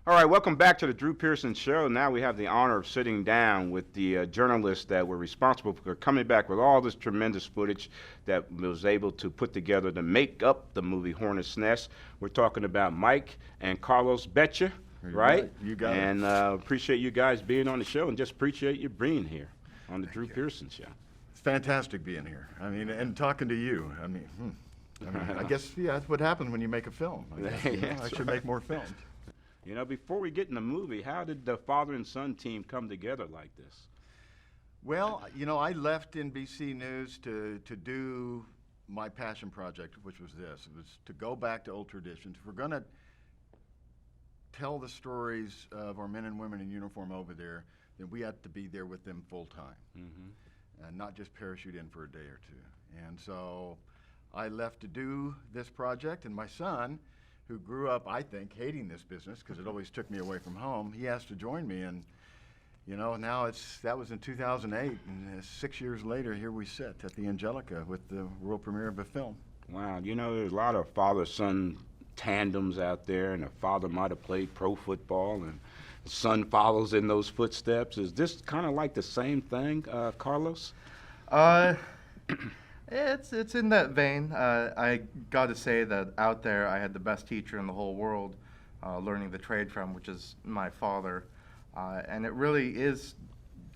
All right, welcome back to the Drew Pearson Show. Now we have the honor of sitting down with the journalists that were responsible for coming back with all this tremendous footage that was able to put together to make up the movie Hornet's Nest. We're talking about Mike and Carlos Boettcher, right? You got it. And appreciate you guys being on the show, and just appreciate you being here on the Drew Pearson Show. It's fantastic being here. I mean, and talking to you. I mean, I guess, yeah, that's what happens when you make a film. I guess, I should make more films. You know, before we get in the movie, how did the father and son team come together like this? Well, you know, I left NBC News to do my passion project, which was this. It was to go back to old traditions. If we're going to tell the stories of our men and women in uniform over there, then we had to be there with them full time, and not just parachute in for a day or two. And so I left to do this project, and my son, who grew up, I think, hating this business because it always took me away from home, he asked to join me, and you know, now that was in 2008, and 6 years later, here we sit at the Angelica with the world premiere of a film. Wow, you know, there's a lot of father-son tandems out there, and the father might have played pro football, and the son follows in those footsteps. Is this kind of like the same thing, Carlos? It's in that vein. I got to say that out there I had the best teacher in the whole world learning the trade from, which is my father. And it really is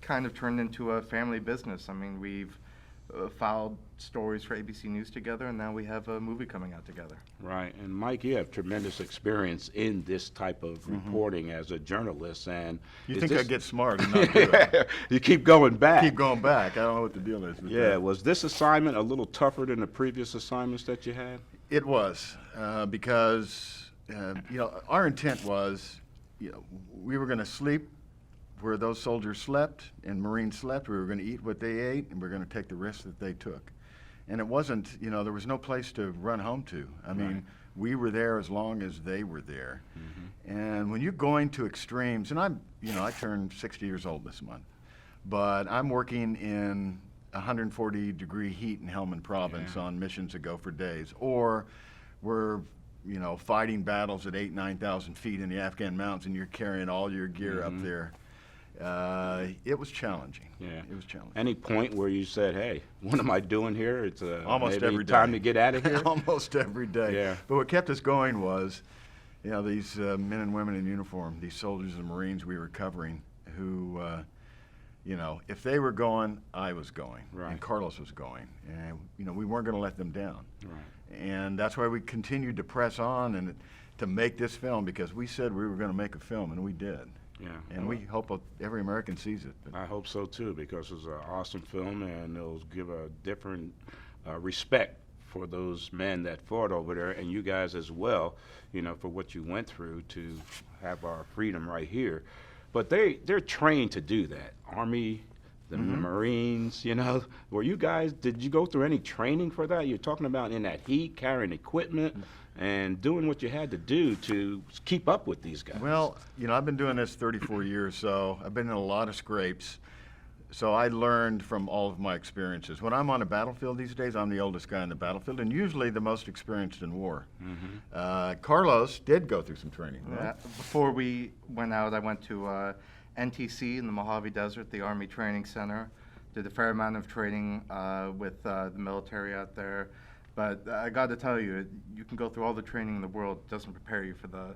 kind of turned into a family business. I mean, we've filed stories for ABC News together, and now we have a movie coming out together. Right. And Mike, you have tremendous experience in this type of reporting as a journalist. And you think I get smart and not do it. You keep going back. Keep going back. I don't know what the deal is with Yeah. that. Was this assignment a little tougher than the previous assignments that you had? It was, because you know, our intent was, you know, we were going to sleep where those soldiers slept and Marines slept. We were going to eat what they ate, and we were going to take the risks that they took. And it wasn't, you know, there was no place to run home to. I mean, we were there as long as they were there. And when you're going to extremes, and I turned 60 years old this month, but I'm working in 140-degree heat in Helmand Province on missions that go for days, or we're, you know, fighting battles at 8,000, 9,000 feet in the Afghan mountains, and you're carrying all your gear up there. It was challenging. Yeah. It was challenging. Any point where you said, hey, what am I doing here? It's Almost maybe every day. time to get out of here? Almost every day. Yeah. But what kept us going was, you know, these men and women in uniform, these soldiers and Marines we were covering who, you know, if they were going, I was going. Right. And Carlos was going. And, you know, we weren't going to let them down. Right. And that's why we continued to press on and to make this film, because we said we were going to make a film, and we did. Yeah. And we hope every American sees it. I hope so too, because it's an awesome film, and it'll give a different respect for those men that fought over there, and you guys as well, you know, for what you went through to have our freedom right here. But they're trained to do that. Army, the Marines, you know. Did you go through any training for that? You're talking about in that heat, carrying equipment, and doing what you had to do to keep up with these guys. Well, you know, I've been doing this 34 years, so I've been in a lot of scrapes. So I learned from all of my experiences. When I'm on a battlefield these days, I'm the oldest guy on the battlefield, and usually the most experienced in war. Carlos did go through some training, right? Before we went out, I went to NTC in the Mojave Desert, the Army Training Center. Did a fair amount of training with the military out there. But I got to tell you, you can go through all the training in the world. It doesn't prepare you for the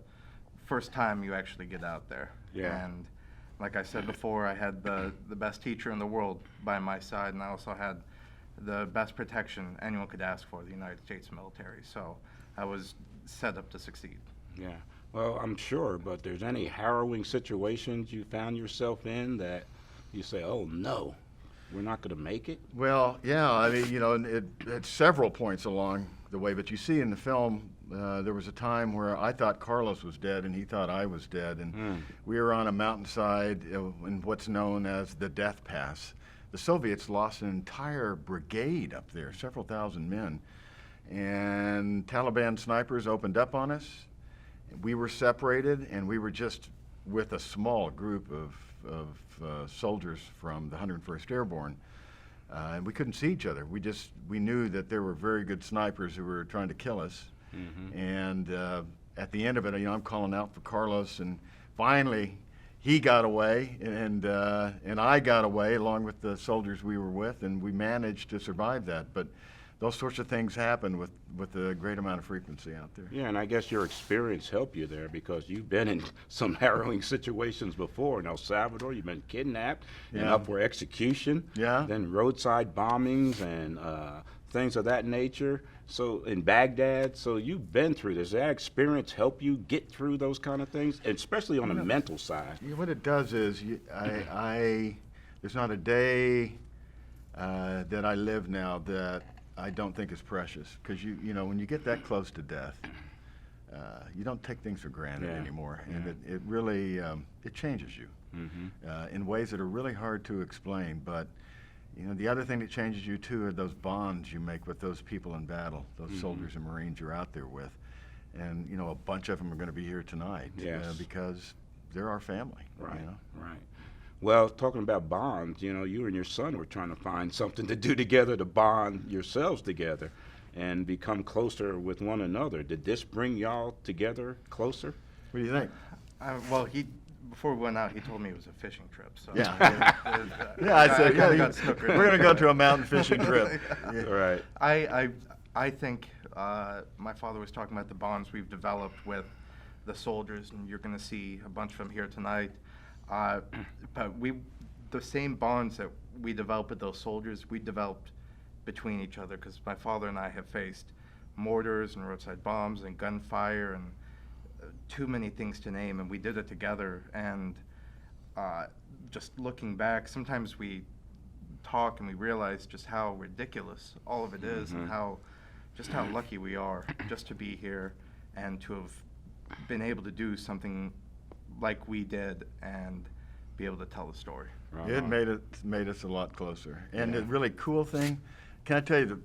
first time you actually get out there. Yeah. And like I said before, I had the best teacher in the world by my side, and I also had the best protection anyone could ask for, the United States military. So I was set up to succeed. Yeah. Well, I'm sure, but there's any harrowing situations you found yourself in that you say, oh, no, we're not going to make it? Well, yeah, I mean, you know, at several points along the way, but you see in the film, there was a time where I thought Carlos was dead and he thought I was dead, and we were on a mountainside in what's known as the Death Pass. The Soviets lost an entire brigade up there, several thousand men, and Taliban snipers opened up on us. We were separated, and we were just with a small group of soldiers from the 101st Airborne, and we couldn't see each other. We knew that there were very good snipers who were trying to kill us. And at the end of it, you know, I'm calling out for Carlos, and finally, he got away, and I got away along with the soldiers we were with, and we managed to survive that. But those sorts of things happen with a great amount of frequency out there. Yeah, and I guess your experience helped you there because you've been in some harrowing situations before in El Salvador. You've been kidnapped and Yeah. up for execution. Yeah. Then roadside bombings and things of that nature. So in Baghdad, so you've been through this. Does that experience help you get through those kind of things, and especially on the mental side? What it does is, there's not a day that I live now that I don't think is precious. Because you know, when you get that close to death, you don't take things for granted Yeah. anymore, Yeah. and it really it changes you in ways that are really hard to explain. But you know, the other thing that changes you too are those bonds you make with those people in battle, those soldiers and Marines you're out there with. And you know, a bunch of them are going to be here tonight Yes. because they're our family. Right, You know? right. Well, talking about bonds, you know, you and your son were trying to find something to do together to bond yourselves together and become closer with one another. Did this bring y'all together closer? What do you think? Well, before we went out, he told me it was a fishing trip. So Yeah. yeah, I said, kinda yeah, got snookered we're going to into go it. to a mountain fishing trip. Yeah. Right. I think my father was talking about the bonds we've developed with the soldiers, and you're going to see a bunch of them here tonight. But the same bonds that we developed with those soldiers, we developed between each other, because my father and I have faced mortars and roadside bombs and gunfire and too many things to name, and we did it together. And just looking back, sometimes we talk and we realize just how ridiculous all of it is, and how lucky we are just to be here and to have been able to do something like we did and be able to tell the story. Right It on. made us a lot closer. And Yeah. the really cool thing, can I tell you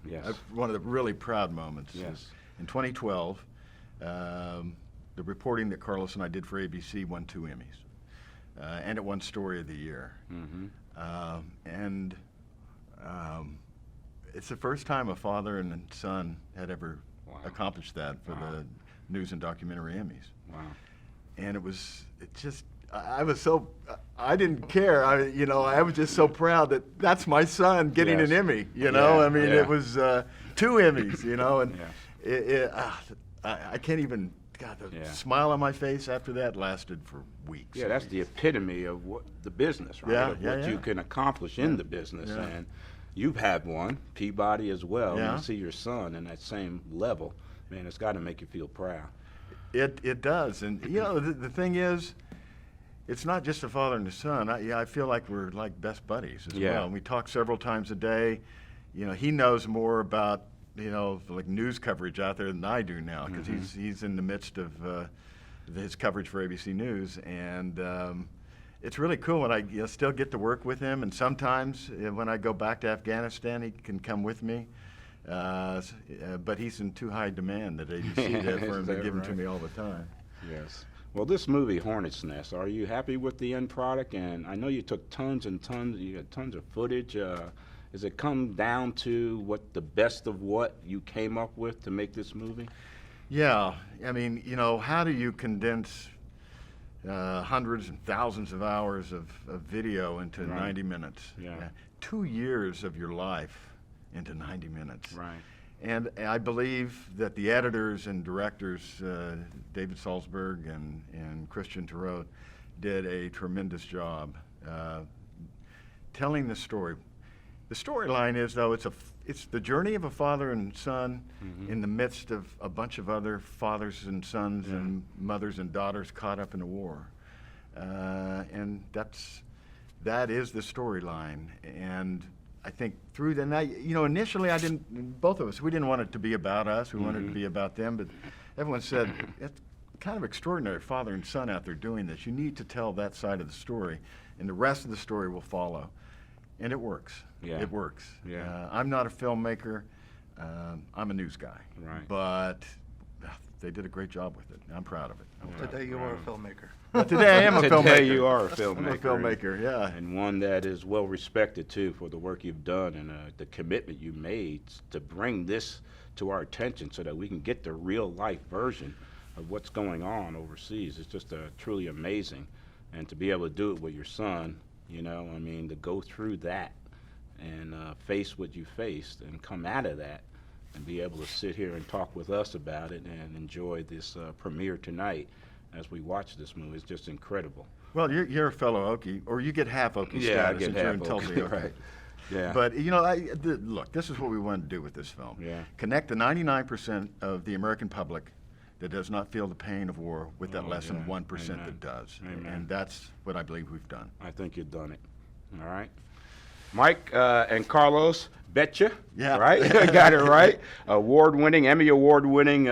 Yes. one of the really proud moments? Yes. Is in 2012, the reporting that Carlos and I did for ABC won 2 Emmys, and it won Story of the Year. And it's the first time a father and a son had ever Wow. accomplished that for Wow. the News and Documentary Emmys. Wow. And I was so, I didn't care. I was just so proud that that's my son getting Yes. an Emmy, you know? Yeah, I mean, yeah. it was 2 Emmys, you know? And Yeah. I can't even, God, the Yeah. smile on my face after that lasted for weeks. Yeah, that's the epitome of what the business, right? Yeah, of yeah, what you yeah. can accomplish in the business. Yeah. And you've had one, Peabody as well. Yeah. And you see your son in that same level. Man, it's got to make you feel proud. It does. And, you know, the thing is, it's not just a father and a son. I feel like we're like best buddies as Yeah. well. And we talk several times a day. You know, he knows more about, you know, like news coverage out there than I do now, because he's in the midst of his coverage for ABC News. And it's really cool when I still get to work with him. And sometimes when I go back to Afghanistan, he can come with me. But he's in too high demand at ABC there for him Is to that give him to right? me all the time. Yes. Well, this movie, Hornet's Nest, are you happy with the end product? And I know you took tons and tons, you had tons of footage. Does it come down to what the best of what you came up with to make this movie? Yeah, I mean, you know, how do you condense hundreds and thousands of hours of video into Right. 90 minutes? Yeah. 2 years of your life into 90 minutes. Right. And I believe that the editors and directors, David Salzberg and Christian Tureaud, did a tremendous job telling the story. The storyline is, though, it's the journey of a father and son in the midst of a bunch of other fathers and sons and mothers and daughters caught up in a war. And that is the storyline. And I think through the night, you know, initially both of us, we didn't want it to be about us. We wanted it to be about them. But everyone said, it's kind of extraordinary, father and son out there doing this. You need to tell that side of the story, and the rest of the story will follow. And it works. Yeah. It works. Yeah. I'm not a filmmaker. I'm a news guy. Right. But they did a great job with it. I'm proud of it. Today you are a filmmaker. But today I am a filmmaker. Today you are a I'm a filmmaker. filmmaker, yeah. And one that is well respected, too, for the work you've done and the commitment you made to bring this to our attention so that we can get the real life version of what's going on overseas. It's just truly amazing. And to be able to do it with your son, you know, I mean, to go through that and face what you faced and come out of that and be able to sit here and talk with us about it and enjoy this premiere tonight as we watch this movie is just incredible. Well, you're a fellow Okie, or you get half Okie Yeah, I status get since you're in half Tulsa, Okie, Okie. right. Yeah. But, you know, look, this is what we wanted to do with this film. Yeah. Connect the 99% of the American public that does not feel the pain of war with that Oh, less than yeah. 1% Amen. that does. Amen. And that's what I believe we've done. I think you've done it. All right. Mike and Carlos Boettcher, Yeah. right? Got it right. Emmy award-winning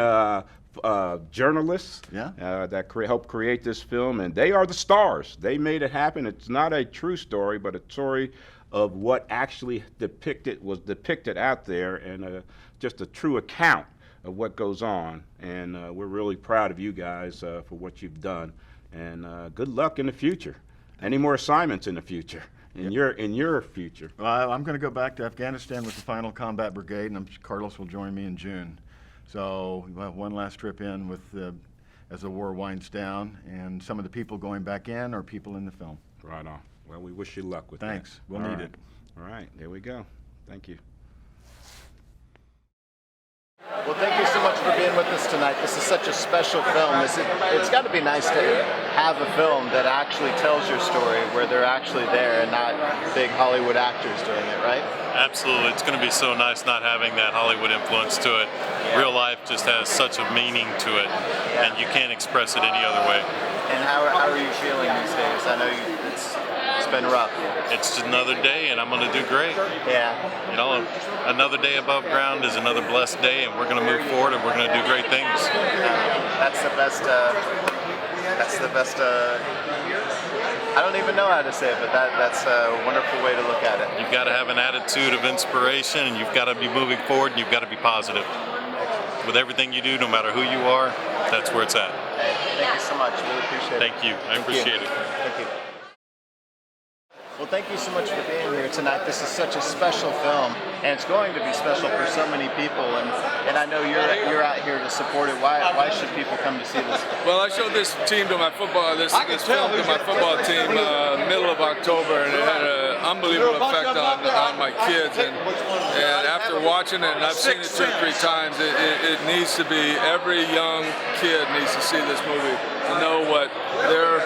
journalists Yeah. that helped create this film, and they are the stars. They made it happen. It's not a true story, but a story of what actually was depicted out there, and just a true account of what goes on. And we're really proud of you guys for what you've done, and good luck in the future. Any more assignments in the future? In your future. Well, I'm going to go back to Afghanistan with the Final Combat Brigade, and Carlos will join me in June. So we'll have one last trip in with as the war winds down, and some of the people going back in are people in the film. Right on. Well, we wish you luck with Thanks. that. We'll All need right. it. All right. There we go. Thank you. Well, thank you so much for being with us tonight. This is such a special film. It's got to be nice to have a film that actually tells your story where they're actually there and not big Hollywood actors doing it, right? Absolutely. It's going to be so nice not having that Hollywood influence to it. Yeah. Real life just has such a meaning to it, Yeah. and you can't express it any other way. And how are you feeling these days? I know it's been rough. It's just another day, and I'm going to do great. Yeah. You know, another day above ground is another blessed day, and we're going to move forward, and we're going to do great things. That's the best. I don't even know how to say it, but that's a wonderful way to look at it. You've got to have an attitude of inspiration, and you've got to be moving forward, and you've got to be positive. With everything you do, no matter who you are, that's where it's at. Hey, thank you so much. Really appreciate it. Thank you. I appreciate it. Thank you. Well, thank you so much for being here tonight. This is such a special film, and it's going to be special for so many people. And I know you're out here to support it. Why should people come to see this? Well, I showed this team to my football, this film to my football team middle of October, and it had an unbelievable effect on my kids. And after watching it, and I've seen it 2 or 3 times, it needs to be, every young kid needs to see this movie to know what their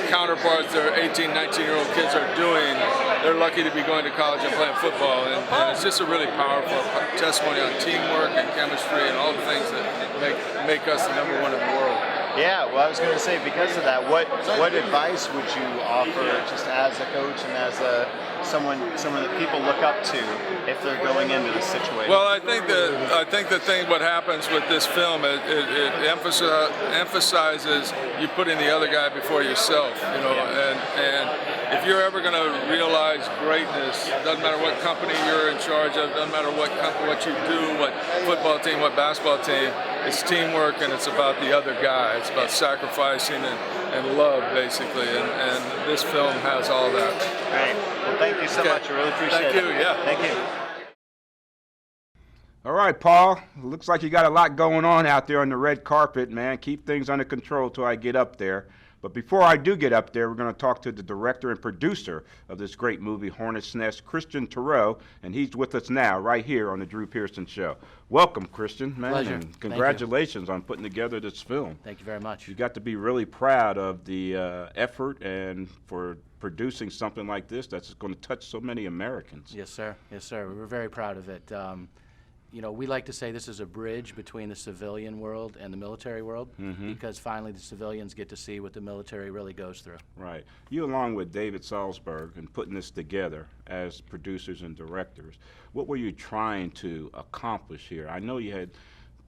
counterparts, their 18, 19-year-old kids are doing. They're lucky to be going to college and playing football, and it's just a really powerful testimony on teamwork and chemistry and all the things that make us the #1 in the world. Yeah, well, I was going to say, because of that, what advice would you offer, just as a coach and as someone that people look up to if they're going into this situation? Well, I think the thing, what happens with this film, it emphasizes you putting the other guy before yourself, and if you're ever going to realize greatness, doesn't matter what company you're in charge of, doesn't matter what you do, what football team, what basketball team, it's teamwork, and it's about the other guy. It's about sacrificing and love, basically, and this film has all that. Great. Well, thank you so much. I really appreciate it. Thank you, yeah. Thank you. All right, Paul. Looks like you got a lot going on out there on the red carpet, man. Keep things under control till I get up there. But before I do get up there, we're going to talk to the director and producer of this great movie, Hornet's Nest, Christian Tureaud, and he's with us now, right here on the Drew Pearson Show. Welcome, Christian, man, Pleasure. and Thank you. congratulations on putting together this film. Thank you very much. You got to be really proud of the effort and for producing something like this that's going to touch so many Americans. Yes, sir. Yes, sir. We're very proud of it. We like to say this is a bridge between the civilian world and the military world, because finally the civilians get to see what the military really goes through. Right. You, along with David Salzberg, and putting this together as producers and directors, what were you trying to accomplish here? I know you had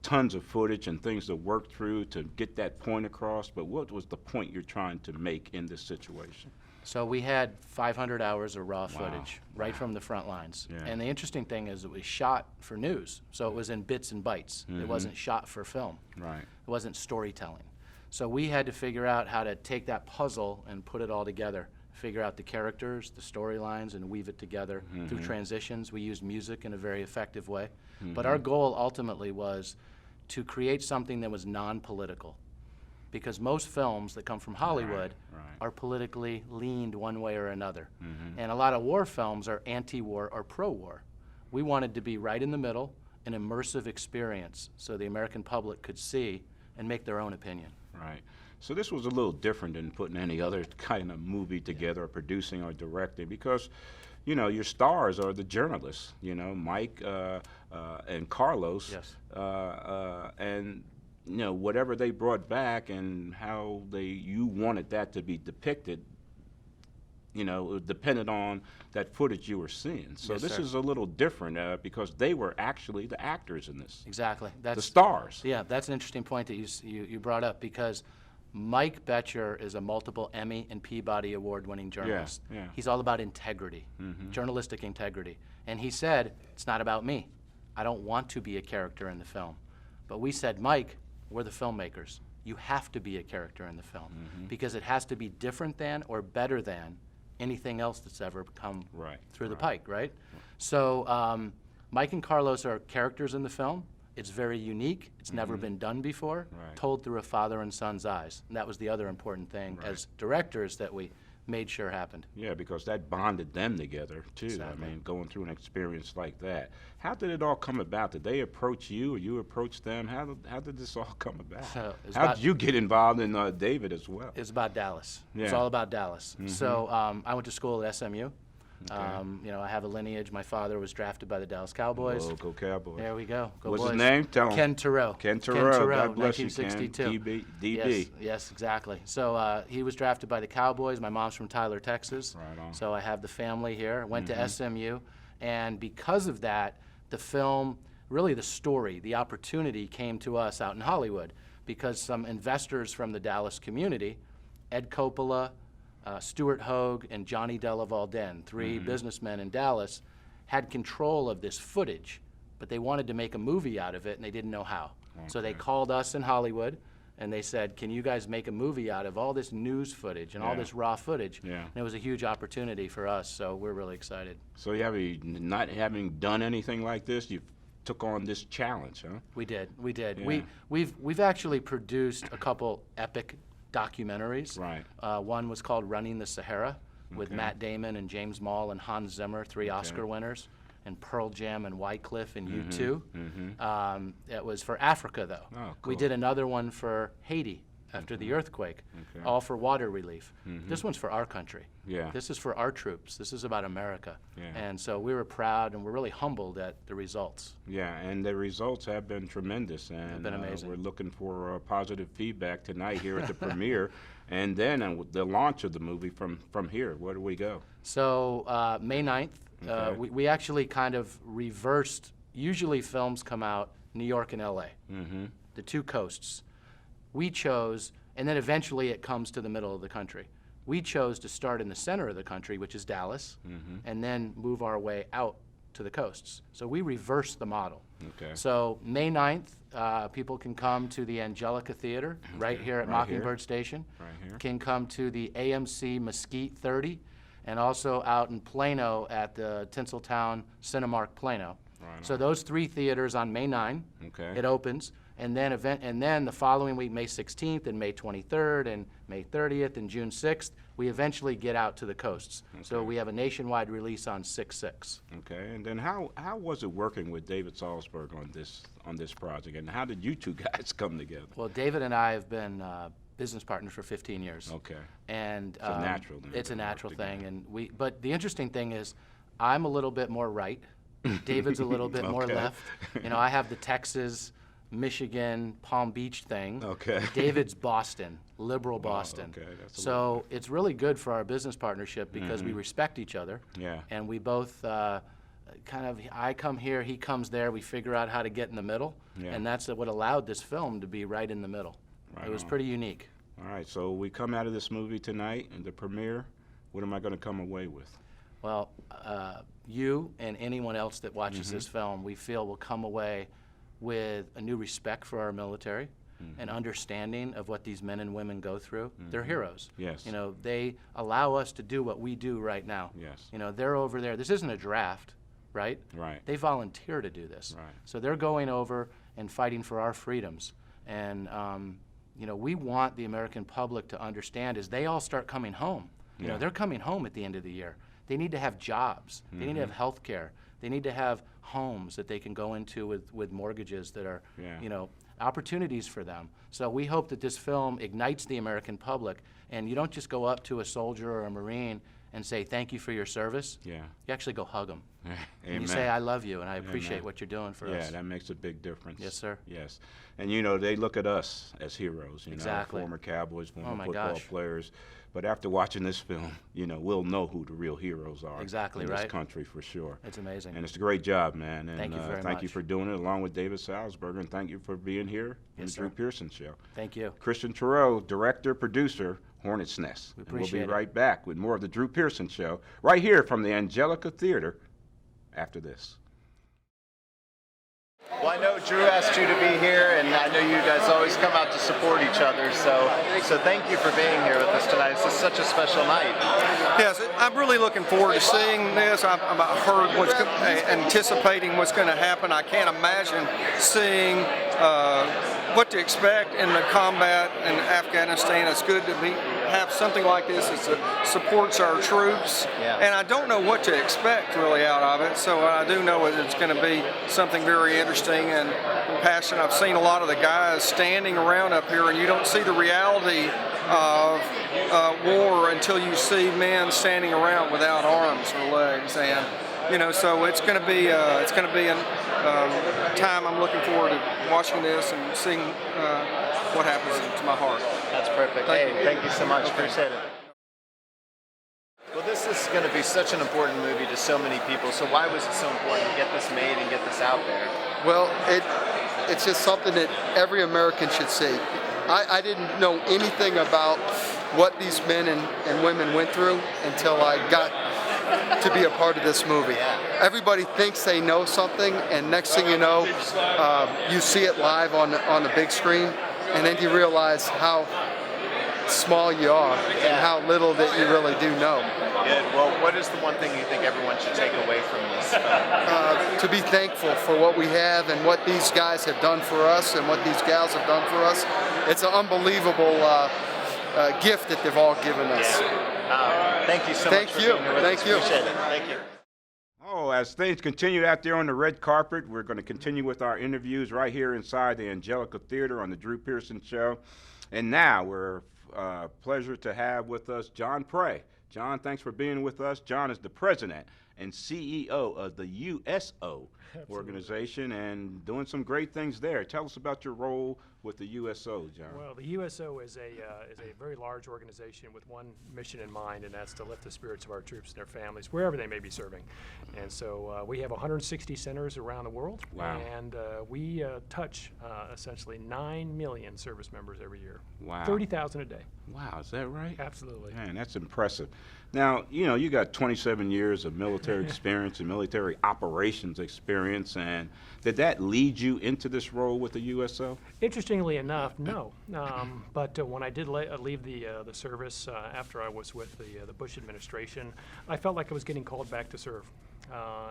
tons of footage and things to work through to get that point across, but what was the point you're trying to make in this situation? So we had 500 hours of raw footage right from the front lines. Yeah. And the interesting thing is it was shot for news, so it was in bits and bytes. It wasn't shot for film. Right. It wasn't storytelling. So we had to figure out how to take that puzzle and put it all together, figure out the characters, the storylines, and weave it together through transitions. We used music in a very effective way. But our goal ultimately was to create something that was non-political. Because most films that come from Hollywood Right. are politically leaned one way or another. And a lot of war films are anti-war or pro-war. We wanted to be right in the middle, an immersive experience, so the American public could see and make their own opinion. Right. So this was a little different than putting any other kind of movie together, or producing or directing, because, you know, your stars are the journalists, you know, Mike and Carlos. Yes. And, you know, whatever they brought back and how you wanted that to be depicted, you know, it depended on that footage you were seeing. So Yes, this sir. is a little different because they were actually the actors in this, Exactly. the stars. Yeah, that's an interesting point that you brought up, because Mike Boettcher is a multiple Emmy and Peabody Award-winning journalist. yeah. He's all about integrity, journalistic integrity. And he said, it's not about me. I don't want to be a character in the film. But we said, Mike, we're the filmmakers. You have to be a character in the film, because it has to be different than or better than anything else that's ever come through the pike, right? So Mike and Carlos are characters in the film. It's very unique. It's never been done before, told through a father and son's eyes. And that was the other important thing as directors that we made sure happened. Yeah, because that bonded them together, too. Exactly. I mean, going through an experience like that. How did it all come about? Did they approach you, or you approach them? How did this all come about? So it's How about- did you get involved in David as well? It's about Dallas. It's Yeah. all about Dallas. So I went to school at SMU. You know, I have a lineage. My father was drafted by the Dallas Cowboys. Go Cowboys. There we go. Go What's Boys. his name? Tell him. Ken Tureaud. Ken Tureaud. God bless you, 1962. Ken. DB. Yes, yes, exactly. So he was drafted by the Cowboys. My mom's from Tyler, Texas. Right on. So I have the family here. Went to SMU. And because of that, the film, really the story, the opportunity came to us out in Hollywood, because some investors from the Dallas community, Ed Coppola, Stuart Hogue, and Johnny Della Valden, three businessmen in Dallas, had control of this footage, but they wanted to make a movie out of it, and they didn't know how. So they called us in Hollywood, and they said, can you guys make a movie out of all this news footage and all Yeah. this raw footage? Yeah. And it was a huge opportunity for us, so we're really excited. So not having done anything like this, you took on this challenge, huh? We did. Yeah. We've actually produced a couple epic documentaries. Right. One was called Running the Sahara with Matt Damon and James Maul and Hans Zimmer, three Oscar winners, and Pearl Jam and Wycliffe and U2. It was for Africa, though. Oh, We cool. did another one for Haiti after the earthquake, all for water relief. This one's for our country. Yeah. This is for our troops. This is about America. Yeah. And so we were proud and we're really humbled at the results. Yeah, and the results have been tremendous, and been amazing. we're looking for positive feedback tonight here at the premiere, and then the launch of the movie from here. Where do we go? So May 9th, Okay. we actually kind of reversed. Usually films come out New York and LA, the two coasts. We chose, and then eventually it comes to the middle of the country. We chose to start in the center of the country, which is Dallas, and then move our way out to the coasts. So we reversed the model. Okay. So May 9th, people can come to the Angelica Theater right here at Right Mockingbird Station. Right here. Can come to the AMC Mesquite 30, and also out in Plano at the Tinseltown Cinemark Plano. Right So those three theaters on May 9, Okay. it opens, and then the following week, May 16th and May 23rd and May 30th and June 6th, we eventually get out to the coasts. So we have a nationwide release on 6/6. Okay, and then how was it working with David Salzberg on this project, and how did you two guys come together? Well, David and I have been business partners for 15 years. Okay. And It's a natural thing it's a to work natural thing, together. and but the interesting thing is, I'm a little bit more right. David's a little bit more Okay. left. You know, I have the Texas, Michigan, Palm Beach thing. Okay. David's Boston, liberal Boston. okay, that's a So it's really good for our business partnership because we respect each other. Yeah. And we both I come here, he comes there. We figure out how to get in the middle, Yeah. and that's what allowed this film to be right in the middle. Right It was on. pretty unique. All right, so we come out of this movie tonight, and the premiere, what am I going to come away with? Well, you and anyone else that watches this film, we feel will come away with a new respect for our military, an understanding of what these men and women go through. They're heroes. Yes. You know, they allow us to do what we do right now. Yes. You know, they're over there. This isn't a draft, right? Right. They volunteer to do this. Right. So they're going over and fighting for our freedoms. And you know, we want the American public to understand as they all start coming home. You know, they're coming home at the end of the year. They need to have jobs. They need to have health care. They need to have homes that they can go into with mortgages that are, you know, opportunities for them. So we hope that this film ignites the American public, and you don't just go up to a soldier or a Marine and say, thank you for your service. You actually go hug them. And you say, I love you, and I appreciate what you're doing for us. Yeah, that makes a big difference. Yes, sir. Yes. And, you know, they look at us as heroes, you Exactly. know, former Cowboys, former my football gosh. players. But after watching this film, you know, we'll know who the real heroes are Exactly, in right. this country for sure. It's amazing. And it's a great job, man. And Thank you very thank you much. for doing it along with David Salzberg, and thank you for being here in Yes, the Drew sir. Pearson Show. Thank you. Christian Tureaud, director, producer, Hornet's Nest. We And we'll appreciate be it. right back with more of the Drew Pearson Show right here from the Angelica Theater after this. Well, I know Drew asked you to be here, and I know you guys always come out to support each other. So thank you for being here with us tonight. This is such a special night. Yes, I'm really looking forward to seeing this. I've heard anticipating what's going to happen. I can't imagine seeing what to expect in the combat in Afghanistan. It's good to have something like this that supports our troops. And I don't know what to expect really out of it, so I do know that it's going to be something very interesting and passionate. I've seen a lot of the guys standing around up here, and you don't see the reality of war until you see men standing around without arms or legs. And you know, so it's going to be a time I'm looking forward to watching this and seeing what happens to my heart. That's perfect. Thank you so much. Appreciate it. Well, this is going to be such an important movie to so many people. So why was it so important to get this made and get this out there? Well, it's just something that every American should see. I didn't know anything about what these men and women went through until I got to be a part of this movie. Everybody thinks they know something, and next thing you know, you see it live on the big screen, and then you realize how small you are and how little that you really do know. Good. Well, what is the one thing you think everyone should take away from this film? To be thankful for what we have and what these guys have done for us and what these gals have done for us. It's an unbelievable gift that they've all given us. Thank you so much for being here with us. Appreciate it. Thank you. Oh, as things continue out there on the red carpet, we're going to continue with our interviews right here inside the Angelica Theater on the Drew Pearson Show. And now we're pleasure to have with us John Prey. John, thanks for being with us. John is the president and CEO of the USO organization and doing some great things there. Tell us about your role with the USO, John. Well, the USO is a very large organization with one mission in mind, and that's to lift the spirits of our troops and their families, wherever they may be serving. And so we have 160 centers around the world, and we touch essentially 9 million service members every year. Wow. 30,000 a day. Wow, is that right? Absolutely. Man, that's impressive. Now, you know, you got 27 years of military experience and military operations experience, and did that lead you into this role with the USO? Interestingly enough, no. But when I did leave the service after I was with the Bush administration, I felt like I was getting called back to serve.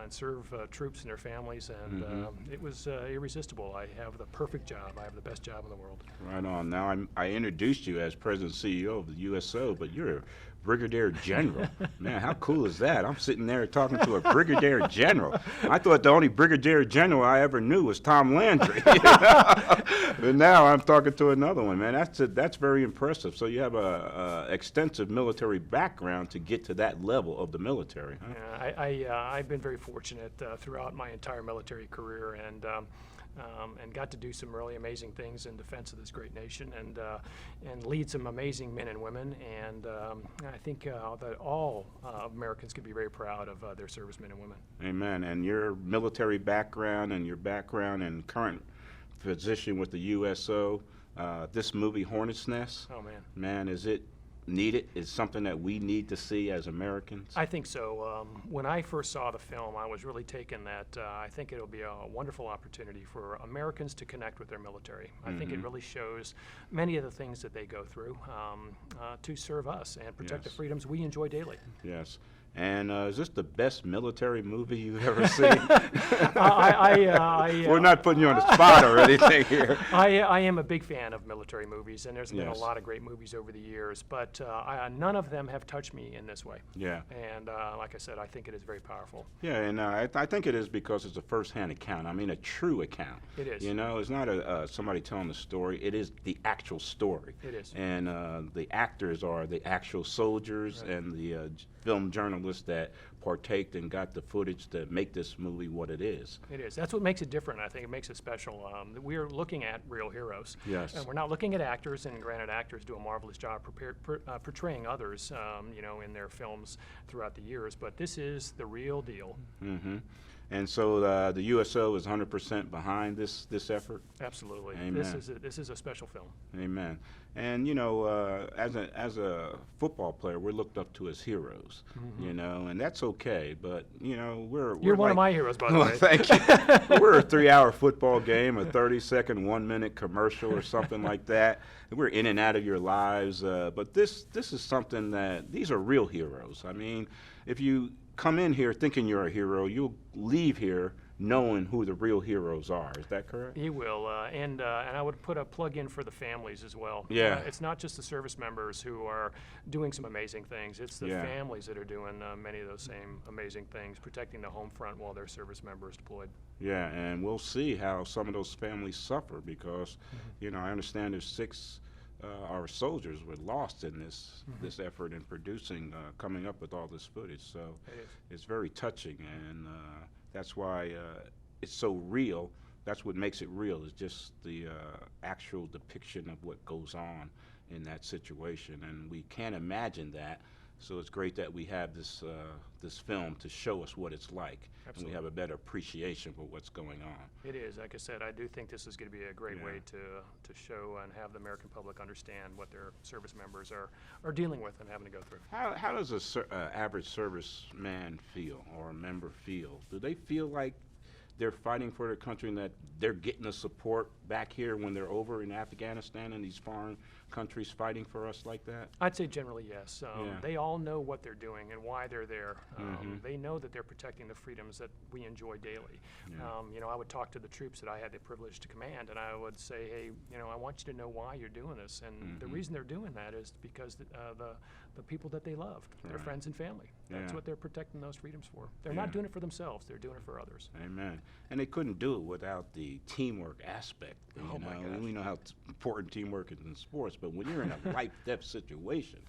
And serve troops and their families, and it was irresistible. I have the perfect job. I have the best job in the world. Right on. Now, I introduced you as President and CEO of the USO, but you're a Brigadier General. Man, how cool is that? I'm sitting there talking to a Brigadier General. I thought the only Brigadier General I ever knew was Tom Landry. But now I'm talking to another one, man. That's very impressive. So you have a extensive military background to get to that level of the military. Huh? Yeah, I've been very fortunate throughout my entire military career, and got to do some really amazing things in defense of this great nation, and lead some amazing men and women. And I think that all Americans can be very proud of their servicemen and women. Amen. And your military background and your background and current position with the USO, this movie Hornet's Nest. Oh man. Man, is it needed? Is something that we need to see as Americans? I think so. When I first saw the film, I was really taken that I think it'll be a wonderful opportunity for Americans to connect with their military. I think it really shows many of the things that they go through to serve us and protect the freedoms we enjoy daily. Yes. And is this the best military movie you've ever seen? We're not putting you on the spot or anything here. I am a big fan of military movies, and there's been a Yes. lot of great movies over the years, but none of them have touched me in this way. Yeah. And like I said, I think it is very powerful. Yeah, and I think it is because it's a first-hand account. I mean, a true account. It is. You know, it's not somebody telling the story. It is the actual story. It is. And the actors are the actual soldiers and the film journalists that partaked and got the footage to make this movie what it is. It is. That's what makes it different. I think it makes it special. We are looking at real heroes. Yes. And we're not looking at actors, and granted, actors do a marvelous job portraying others, you know, in their films throughout the years. But this is the real deal. Mm-hmm. And so the USO is 100% behind this effort. Absolutely. Amen. This is a special film. Amen. And you know, as a football player, we're looked up to as heroes. You know, and that's okay. But you know, You're one of like- my heroes, by the way. Thank you. We're a 3-hour football game, a 30-second, 1-minute commercial or something like that. And we're in and out of your lives. But this is something that these are real heroes. I mean, if you come in here thinking you're a hero, you'll leave here knowing who the real heroes are. Is that correct? You will, and I would put a plug in for the families as well. Yeah. It's not just the service members who are doing some amazing things. It's the Yeah. families that are doing many of those same amazing things, protecting the home front while their service member is deployed. Yeah, and we'll see how some of those families suffer because, you know, I understand there's 6 our soldiers were lost in this effort in producing, coming up with all this footage. So it's very touching, and that's why it's so real. That's what makes it real, is just the actual depiction of what goes on in that situation, and we can't imagine that. So it's great that we have this this film to show us what it's like, Absolutely. and we have a better appreciation for what's going on. It is. Like I said, I do think this is going to be a great Yeah. way to show and have the American public understand what their service members are dealing with and having to go through. How does a average serviceman feel or a member feel? Do they feel like they're fighting for their country and that they're getting the support back here when they're over in Afghanistan and these foreign countries fighting for us like that? I'd say generally yes. Yeah. They all know what they're doing and why they're there. They know that they're protecting the freedoms that we enjoy daily. You know, I would talk to the troops that I had the privilege to command, and I would say, hey, you know, I want you to know why you're doing this. And the reason they're doing that is because the people that they love, their Right. friends and family. That's Yeah. what they're protecting those freedoms for. They're Yeah. not doing it for themselves. They're doing it for others. Amen. And they couldn't do it without the teamwork aspect. Oh, You my know, gosh. we know how important teamwork is in sports, but when you're in a life-death situation,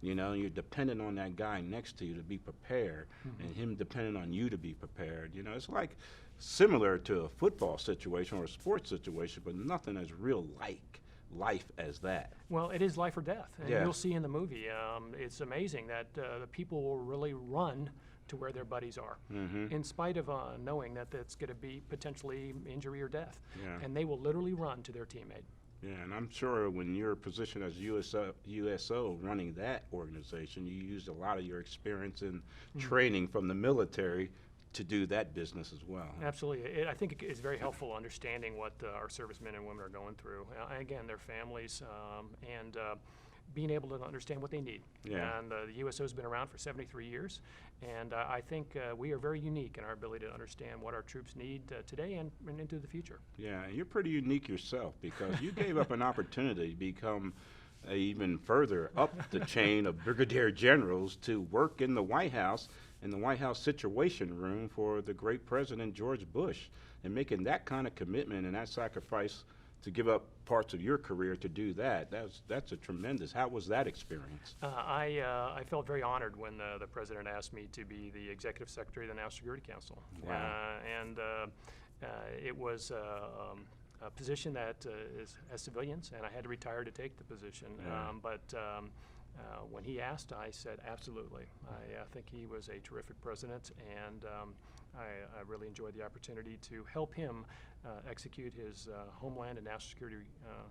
you know, you're dependent on that guy next to you to be prepared, and him depending on you to be prepared. You know, it's like similar to a football situation or a sports situation, but nothing as real like life as that. Well, it is life or death, and Yeah. you'll see in the movie. It's amazing that the people will really run to where their buddies are, in spite of knowing that that's going to be potentially injury or death. Yeah. And they will literally run to their teammate. Yeah, and I'm sure when you're positioned as USO running that organization, you used a lot of your experience and training from the military to do that business as well. Absolutely. I think it's very helpful understanding what our servicemen and women are going through. Again, their families, and being able to understand what they need. Yeah. And the USO has been around for 73 years, and I think we are very unique in our ability to understand what our troops need today and into the future. Yeah, and you're pretty unique yourself because you gave up an opportunity to become even further up the chain of brigadier generals to work in the White House, in the White House Situation Room for the great President George Bush, and making that kind of commitment and that sacrifice to give up parts of your career to do that. That's a tremendous. How was that experience? I felt very honored when the president asked me to be the executive secretary of the National Security Council. Wow. It was a position that is as civilians, and I had to retire to take the position. Yeah. When he asked, I said absolutely. I think he was a terrific president, and I really enjoyed the opportunity to help him execute his homeland and national security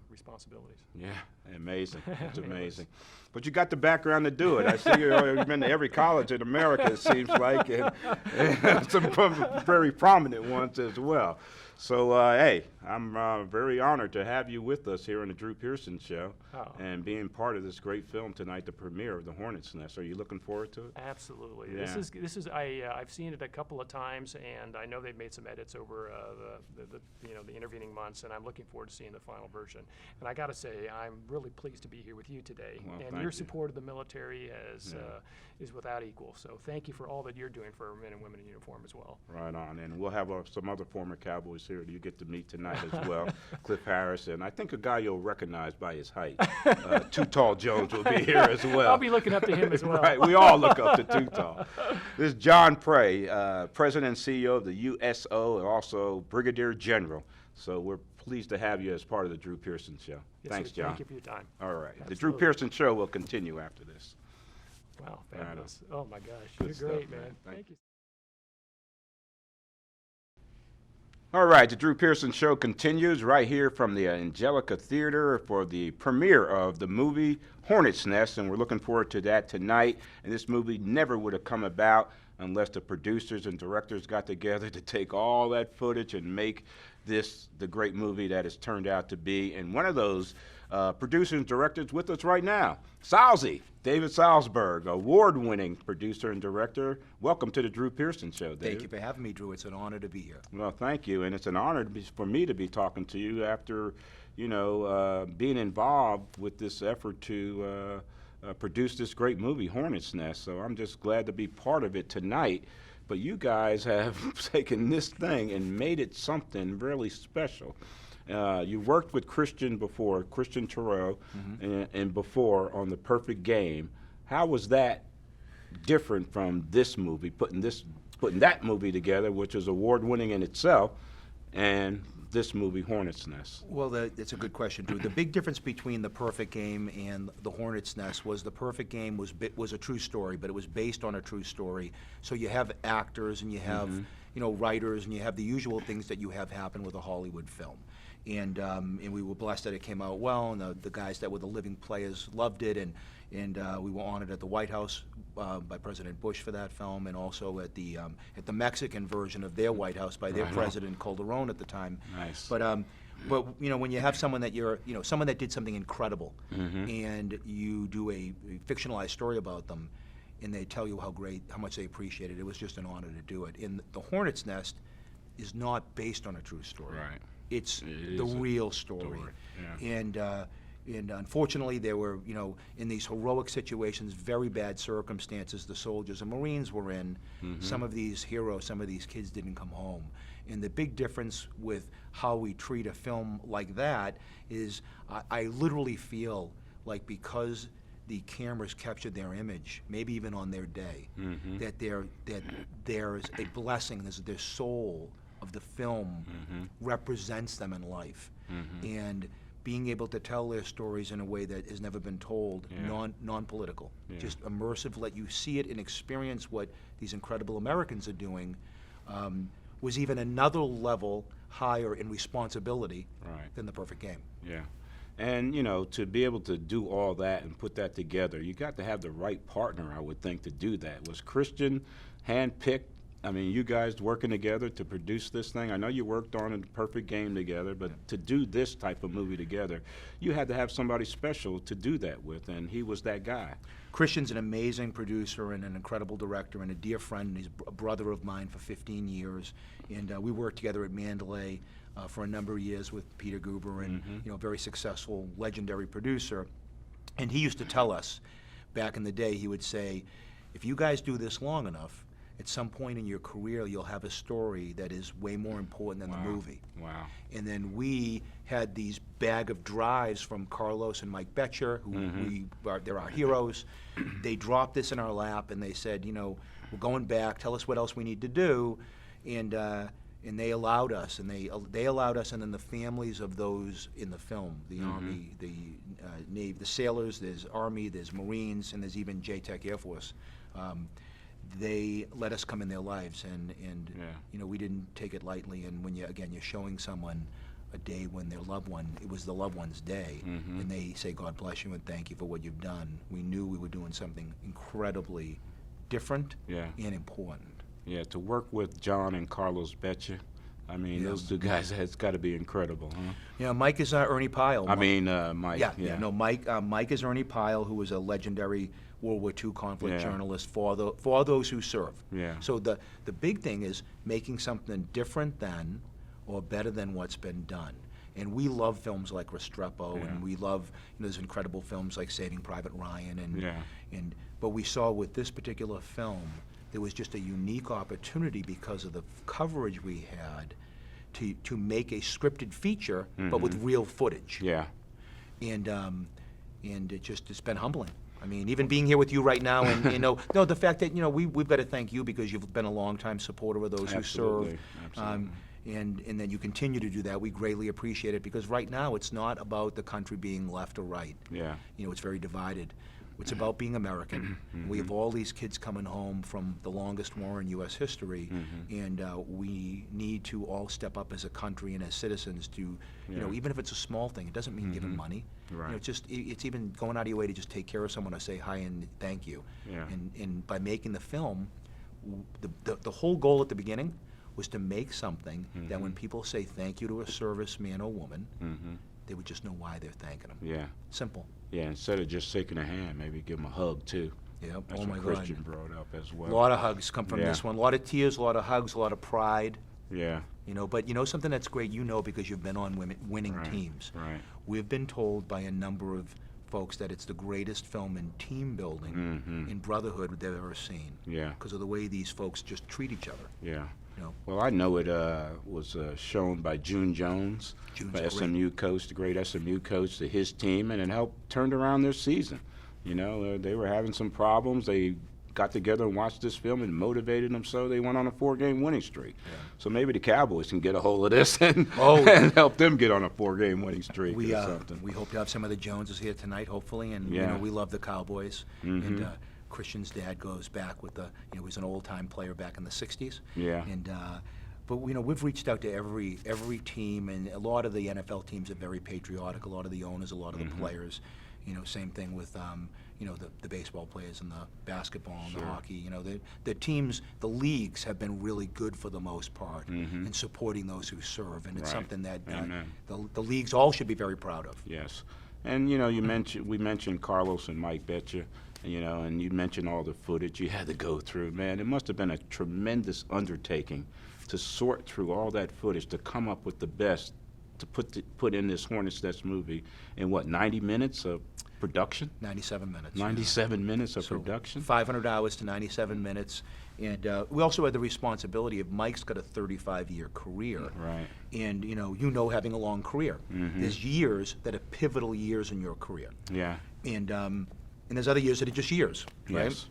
responsibilities. Yeah, amazing. It's amazing. But you got the background to do it. I see you've been to every college in America, it seems like, and some very prominent ones as well. So, hey, I'm very honored to have you with us here on the Drew Pearson Show and being part of this great film tonight, the premiere of The Hornet's Nest. Are you looking forward to it? Absolutely. Yeah. I've seen it a couple of times, and I know they've made some edits over the intervening months, and I'm looking forward to seeing the final version. And I got to say, I'm really pleased to be here with you today. Well, and thank your you. support of the military is without equal. So thank you for all that you're doing for men and women in uniform as well. Right on. And we'll have some other former Cowboys here that you get to meet tonight as well. Cliff Harris, and I think a guy you'll recognize by his height. Too Tall Jones will be here as well. I'll be looking up to him as well. Right, we all look up to Too Tall. This is John Prey, President and CEO of the USO and also Brigadier General. So we're pleased to have you as part of the Drew Pearson Show. Yes, Thanks, sir. John. Thank you for your time. All right. Absolutely. The Drew Pearson Show will continue after this. Wow, Right on. fabulous. Oh, my gosh. Good You're stuff, great, man. man. Thank Thank you. All right, the Drew Pearson Show continues right here from the Angelica Theater for the premiere of the movie Hornet's Nest, and we're looking forward to that tonight. And this movie never would have come about unless the producers and directors got together to take all that footage and make this the great movie that it's turned out to be. And one of those producers and directors with us right now, Salzy, David Salzberg, award-winning producer and director. Welcome to the Drew Pearson Show, David. Thank you for having me, Drew. It's an honor to be here. Well, thank you, and it's an honor for me to be talking to you after, being involved with this effort to produce this great movie, Hornet's Nest. So I'm just glad to be part of it tonight. But you guys have taken this thing and made it something really special. You worked with Christian before, Christian Tureaud, and before on The Perfect Game. How was that different from this movie, putting that movie together, which is award-winning in itself, and this movie, Hornet's Nest? Well, that's a good question, Drew. The big difference between The Perfect Game and The Hornet's Nest was The Perfect Game was a true story, but it was based on a true story. So you have actors and you have writers and you have the usual things that you have happen with a Hollywood film. And we were blessed that it came out well, and the guys that were the living players loved it, and we were honored at the White House by President Bush for that film, and also at the Mexican version of their White House by their president Calderon at the time. Nice. But when you have someone that someone that did something incredible, and you do a fictionalized story about them, and they tell you how much they appreciate it, it was just an honor to do it. And the Hornet's Nest is not based on a true story. Right. It's the real story. Yeah. And unfortunately, there were, in these heroic situations, very bad circumstances the soldiers and Marines were in. Some of these heroes, some of these kids didn't come home. And the big difference with how we treat a film like that is I literally feel like because the cameras captured their image, maybe even on their day, that there's a blessing, their soul of the film represents them in life. And being able to tell their stories in a way that has never been told, non-political, just immersive, let you see it and experience what these incredible Americans are doing, was even another level higher in responsibility than The Perfect Game. Yeah. And, to be able to do all that and put that together, you got to have the right partner, I would think, to do that. Was Christian handpicked? I mean, you guys working together to produce this thing. I know you worked on The Perfect Game together, but to do this type of movie together, you had to have somebody special to do that with, and he was that guy. Christian's an amazing producer and an incredible director and a dear friend, and he's a brother of mine for 15 years. And we worked together at Mandalay for a number of years with Peter Guber, and very successful, legendary producer. And he used to tell us, back in the day, he would say, if you guys do this long enough, at some point in your career, you'll have a story that is way more important than the movie. Wow. And then we had these bag of drives from Carlos and Mike Boettcher, who they're our heroes. They dropped this in our lap, and they said, we're going back. Tell us what else we need to do. And they allowed us, and they allowed us, and then the families of those in the film, the Army, the Navy, the sailors, there's Army, there's Marines, and there's even JTEC Air Force. they let us come in their lives, and Yeah. you know, we didn't take it lightly. And when you're showing someone a day when their loved one, it was the loved one's day, and they say, God bless you and thank you for what you've done, we knew we were doing something incredibly different Yeah. and important. Yeah, to work with John and Carlos Boettcher, I mean, Yeah. those two guys, it's got to be incredible, huh? You know, Mike is Ernie Pyle. I mean, Mike. Yeah, no, Mike is Ernie Pyle, who was a legendary World War II conflict Yeah. journalist for those who serve. Yeah. So the big thing is making something different than or better than what's been done. And we love films like Restrepo, Yeah. and we love, you know, there's incredible films like Saving Private Ryan, Yeah. but we saw with this particular film, there was just a unique opportunity because of the coverage we had to make a scripted feature, but with real footage. Yeah. And it's been humbling. I mean, even being here with you right now, and you know, no, the fact that, you know, we've got to thank you because you've been a longtime supporter of those who serve. Absolutely. And then you continue to do that. We greatly appreciate it because right now it's not about the country being left or right. Yeah. You know, it's very divided. It's about being American. We have all these kids coming home from the longest war in U.S. history, and we need to all step up as a country and as citizens to, you know, even if it's a small thing, it doesn't mean giving money. Right. You know, it's even going out of your way to just take care of someone or say hi and thank you. Yeah. And by making the film, the whole goal at the beginning was to make something that when people say thank you to a serviceman or woman, they would just know why they're thanking them. Yeah. Simple. Yeah, instead of just shaking a hand, maybe give them a hug, too. Yep. That's Oh my what God. Christian brought up as A well. lot of hugs come from Yeah. this one. A lot of tears, a lot of hugs, a lot of pride. Yeah. You know, but you know something that's great, you know, because you've been on winning Right, teams. right. We've been told by a number of folks that it's the greatest film in team building, in brotherhood they've ever seen. Yeah. Because of the way these folks just treat each other. Yeah. You know. Well, I know it was shown by June Jones, June's the great. SMU coach, the great SMU coach, to his team, and it helped turn around their season. You know, they were having some problems. They got together and watched this film and motivated them, so they went on a 4-game winning streak. Yeah. So maybe the Cowboys can get a hold of this and, and help them get on a 4-game winning streak or something. We hope to have some of the Joneses here tonight, hopefully, and you Yeah. know, we love the Cowboys. And Christian's dad goes back with he was an old-time player back in the 60s. Yeah. And but you know, we've reached out to every team, and a lot of the NFL teams are very patriotic. A lot of the owners, a lot of the players. You know, same thing with you know, the baseball players and the basketball and the hockey. You know, the teams, the leagues have been really good for the most part in supporting those who serve, and it's Right. something that Amen. the leagues all should be very proud of. Yes. And, you know, we mentioned Carlos and Mike Boettcher, you know, and you mentioned all the footage you had to go through. Man, it must have been a tremendous undertaking to sort through all that footage to come up with the best to put in this Hornet's Nest movie in, what, 90 minutes of production? 97 minutes. 97 minutes of So production? 500 hours to 97 minutes. And we also had the responsibility of Mike's got a 35-year career. Right. And, you know, having a long career. There's years that are pivotal years in your career. Yeah. And there's other years that are just years, right? Yes.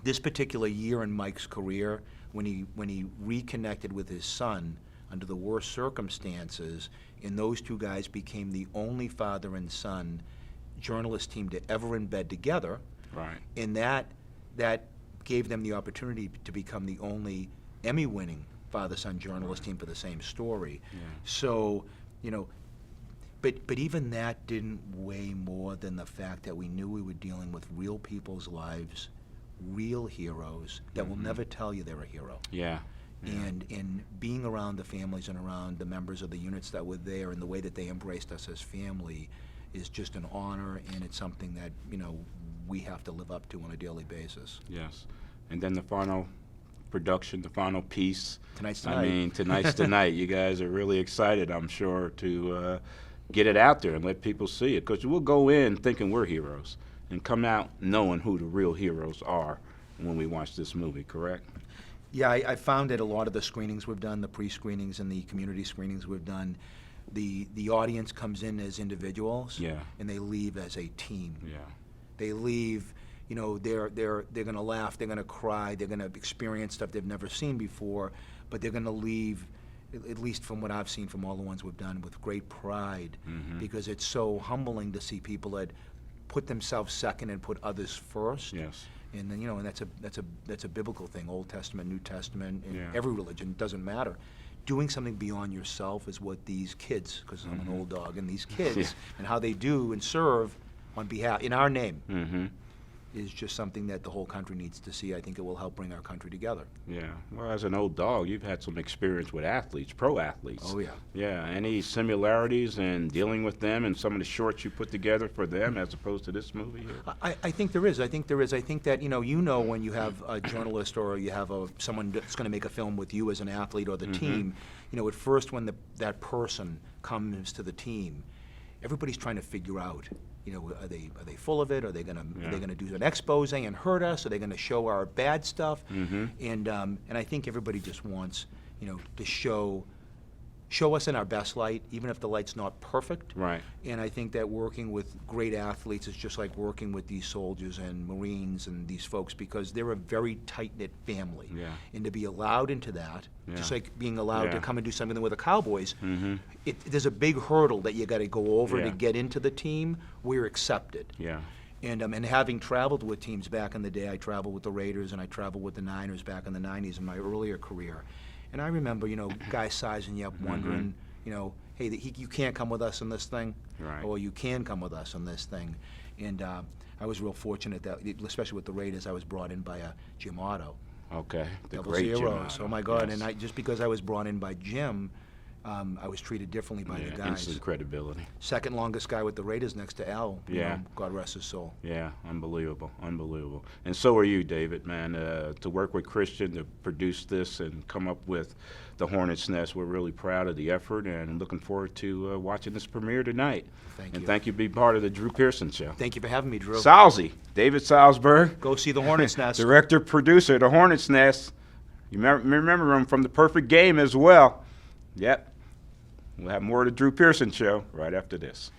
This particular year in Mike's career, when he reconnected with his son under the worst circumstances, and those two guys became the only father and son journalist team to ever embed together. Right. And that gave them the opportunity to become the only Emmy-winning father-son journalist team for the same story. Yeah. So, you know, but even that didn't weigh more than the fact that we knew we were dealing with real people's lives, real heroes that will never tell you they're a hero. Yeah. And being around the families and around the members of the units that were there and the way that they embraced us as family is just an honor, and it's something that, you know, we have to live up to on a daily basis. Yes. And then the final production, the final piece. Tonight's tonight. I mean, tonight's tonight. You guys are really excited, I'm sure, to get it out there and let people see it. Because we'll go in thinking we're heroes and come out knowing who the real heroes are when we watch this movie, correct? Yeah, I found that a lot of the screenings we've done, the pre-screenings and the community screenings we've done, the audience comes in as individuals, Yeah. and they leave as a team. Yeah. They leave, you know, they're going to laugh, they're going to cry, they're going to experience stuff they've never seen before, but they're going to leave, at least from what I've seen from all the ones we've done, with great pride, because it's so humbling to see people that put themselves second and put others first. Yes. And then, and that's a biblical thing, Old Testament, New Testament, in Yeah. every religion, doesn't matter. Doing something beyond yourself is what these kids, because I'm an old dog, and these kids, and how they do and serve on behalf, in our name, is just something that the whole country needs to see. I think it will help bring our country together. Yeah. Well, as an old dog, you've had some experience with athletes, pro athletes. Oh, yeah. Yeah. Any similarities in dealing with them and some of the shorts you put together for them as opposed to this movie here? I think there is. I think that, when you have a journalist or you have someone that's going to make a film with you as an athlete or the team, at first when that person comes to the team, everybody's trying to figure out, are they full of it? Are they gonna do an expose and hurt us? Are they gonna show our bad stuff? And I think everybody just wants, to show us in our best light, even if the light's not perfect. Right. And I think that working with great athletes is just like working with these soldiers and Marines and these folks, because they're a very tight-knit family. Yeah. And to be allowed into that, just like being allowed to Yeah. come and do something with the Cowboys, there's a big hurdle that you got to go over Yeah. to get into the team. We're accepted. Yeah. And having traveled with teams back in the day, I traveled with the Raiders and I traveled with the Niners back in the 90s in my earlier career. And I remember, guys sizing you up, wondering, hey, you can't come with us in this thing, Right. or you can come with us in this thing. And I was real fortunate that, especially with the Raiders, I was brought in by Jim Otto. Okay. The Double great Jim zeros. Otto. Oh my God! Yes. And just because I was brought in by Jim, I was treated differently by the guys. Instant credibility. Second longest guy with the Raiders next to Al. Yeah. God rest his soul. Yeah, unbelievable, unbelievable. And so are you, David, man. To work with Christian to produce this and come up with the Hornet's Nest, we're really proud of the effort and looking forward to watching this premiere tonight. Thank and you. thank you for being part of the Drew Pearson Show. Thank you for having me, Drew. Salzy, David Salzberg. Go see the Hornet's Nest. Director, producer, the Hornet's Nest. You remember him from The Perfect Game as well. Yep. We'll have more of the Drew Pearson Show right after this.